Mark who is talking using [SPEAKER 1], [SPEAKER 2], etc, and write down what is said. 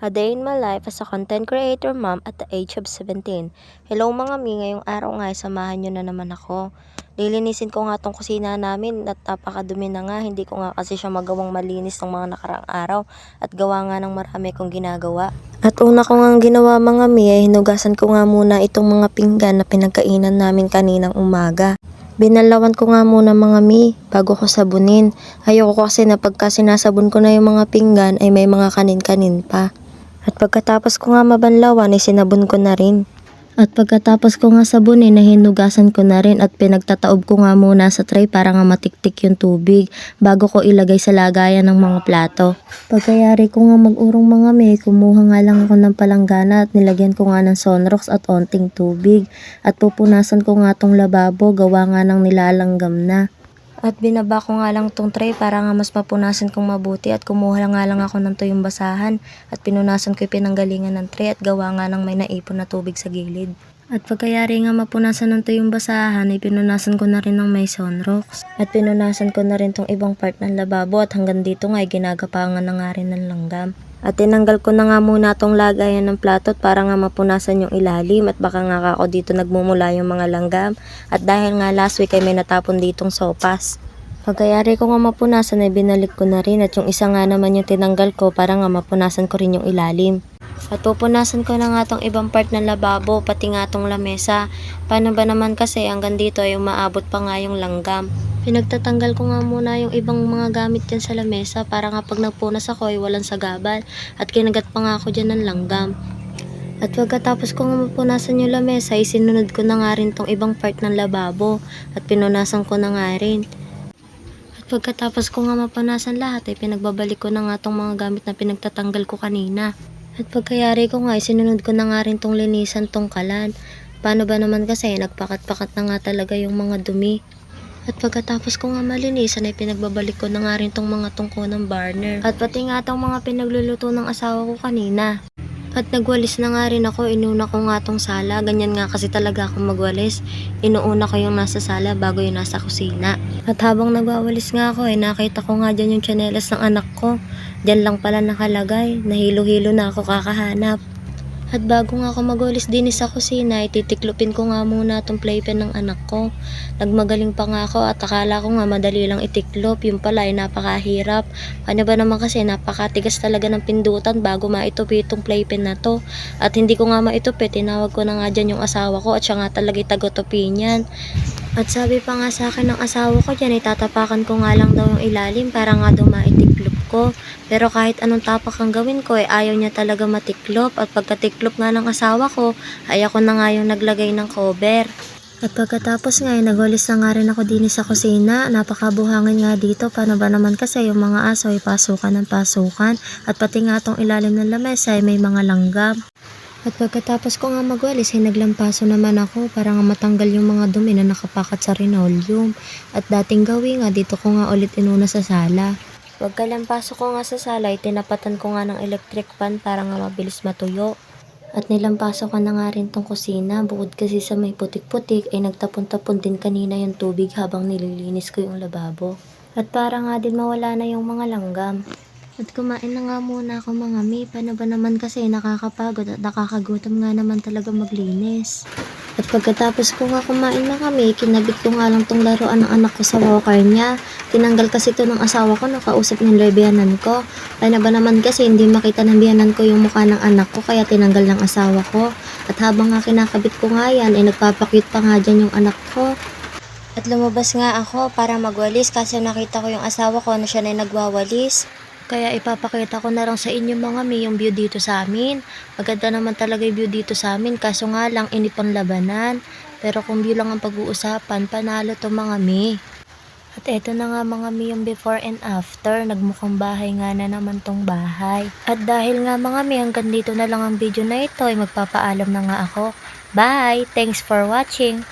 [SPEAKER 1] A Day in My Life as a Content Creator Mom at the age of 17. Hello mga mi, ngayong araw nga samahan nyo na naman ako. Lilinisin ko nga tong kusina namin at napakadumi na nga. Hindi ko nga kasi siya magawang malinis ng mga nakaraang araw at gawa nga ng marami kong ginagawa. At una ko nga ginawa mga mi ay hinugasan ko nga muna itong mga pinggan na pinagkainan namin kaninang umaga. Binalawan ko nga muna mga mi bago ko sabunin. Ayoko kasi na pagka sinasabon ko na yung mga pinggan ay may mga kanin-kanin pa. At pagkatapos ko nga mabanlawan ay sinabon ko na rin. At pagkatapos ko nga sabunin ay hinugasan ko na rin at pinagtataob ko nga muna sa tray para nga matiktik yung tubig bago ko ilagay sa lagayan ng mga plato. Pagkayari ko nga mag-urong mga mi, kumuha nga lang ako ng palanggana at nilagyan ko nga ng Sunrox at onting tubig. At pupunasan ko nga tong lababo, gawa nga ng nilalanggam na. At binaba ko nga lang tong tray para nga mas mapunasan kong mabuti at kumuha nga lang ako ng tuyong basahan at pinunasan ko yung pinanggalingan ng tray at gawa nga ng may naipon na tubig sa gilid. At pagkayari nga mapunasan ng tuyong basahan ay pinunasan ko na rin ng may Sunrox at pinunasan ko na rin tong ibang part ng lababo at hanggang dito nga ay ginagapangan na nga rin ng langgam. At tinanggal ko na nga muna tong lagayan ng plato para nga mapunasan yung ilalim at baka nga ako dito nagmumula yung mga langgam. At dahil nga last week ay may natapon ditong sopas. Pagkayari ko nga mapunasan ay binalik ko na rin at yung isa nga naman yung tinanggal ko para nga mapunasan ko rin yung ilalim. At pupunasan ko na nga tong ibang part ng lababo pati nga tong lamesa. Paano ba naman kasi hanggang dito ay umaabot pa nga yung langgam. Pinagtatanggal ko nga muna yung ibang mga gamit dyan sa lamesa para nga pag nagpunas ako ay walang sagabal at kinagat pa nga ako dyan ng langgam. At pagkatapos ko nga mapunasan yung lamesa ay sinunod ko na nga rin tong ibang part ng lababo at pinunasan ko na nga rin. At pagkatapos ko nga mapunasan lahat ay pinagbabalik ko na nga tong mga gamit na pinagtatanggal ko kanina. At pagkayari ko nga ay sinunod ko na nga rin tong linisan tong kalan. Paano ba naman kasi nagpakat-pakat na nga talaga yung mga dumi. At pagkatapos ko nga malinisan ay pinagbabalik ko na nga rin tong mga tungko ng burner. At pati nga tong mga pinagluluto ng asawa ko kanina. At nagwalis na nga rin ako, inuna ko nga tong sala. Ganyan nga kasi talaga ako magwalis. Inuuna ko yung nasa sala bago yung nasa kusina. At habang nagwawalis nga ako ay nakita ko nga dyan yung tsinelas ng anak ko. Dyan lang pala nakalagay, nahilo-hilo na ako kakahanap. At bago nga ako magwalis din sa kusina, ititiklopin ko nga muna itong playpen ng anak ko. Nagmagaling pa nga ako at akala ko nga madali lang itiklop, yung pala ay napakahirap. Ano ba naman kasi napakatigas talaga ng pindutan bago maitupi itong playpen na to. At hindi ko nga maitupi, tinawag ko na nga dyan yung asawa ko at siya nga talaga itagutupi niyan. At sabi pa nga sa akin ng asawa ko dyan, itatapakan ko nga lang daw yung ilalim para nga daw maitiklop ko. Pero kahit anong tapak ang gawin ko ay ayaw niya talaga matiklop at pagkatiklop nga ng asawa ko ay ako na nga yung naglagay ng cover. At pagkatapos nga ay nagwalis na nga rin ako din sa kusina. Napakabuhangin nga dito, paano ba naman kasi yung mga aso ay pasukan ng pasukan at pati nga tong ilalim ng lamesa ay may mga langgam. At pagkatapos ko nga magwalis ay naglampaso naman ako para nga matanggal yung mga dumi na nakapakat sa linoleum. At dating gawin nga dito ko nga ulit inuna sa sala. Pagkalampaso ko nga sa sala ay tinapatan ko nga ng electric fan para nga mabilis matuyo. At nilampaso ko na nga rin tong kusina, bukod kasi sa may putik-putik ay nagtapon-tapon din kanina yung tubig habang nililinis ko yung lababo. At para nga din mawala na yung mga langgam. At kumain na nga muna ako mga mi, paano ba naman kasi nakakapagod at nakakagutom nga naman talaga maglinis. At pagkatapos ko nga kumain na kami, kinabit ko nga lang tong laruan ng anak ko sa walker niya. Tinanggal kasi ito ng asawa ko, nakausap ng biyanan ko. Paano ba naman kasi hindi makita ng biyanan ko yung mukha ng anak ko, kaya tinanggal ng asawa ko. At habang nga kinakabit ko nga yan, ay nagpapakyut pa nga dyan yung anak ko. At lumabas nga ako para magwalis kasi nakita ko yung asawa ko na siya na nagwawalis. Kaya ipapakita ko na lang sa inyo mga mi yung view dito sa amin. Maganda naman talaga yung view dito sa amin kaso nga lang inipang labanan. Pero kung view lang ang pag-uusapan, panalo to mga mi. At eto na nga mga mi yung before and after. Nagmukhang bahay nga na naman tong bahay. At dahil nga mga mi hanggang dito na lang ang video na ito ay magpapaalam na nga ako. Bye! Thanks for watching!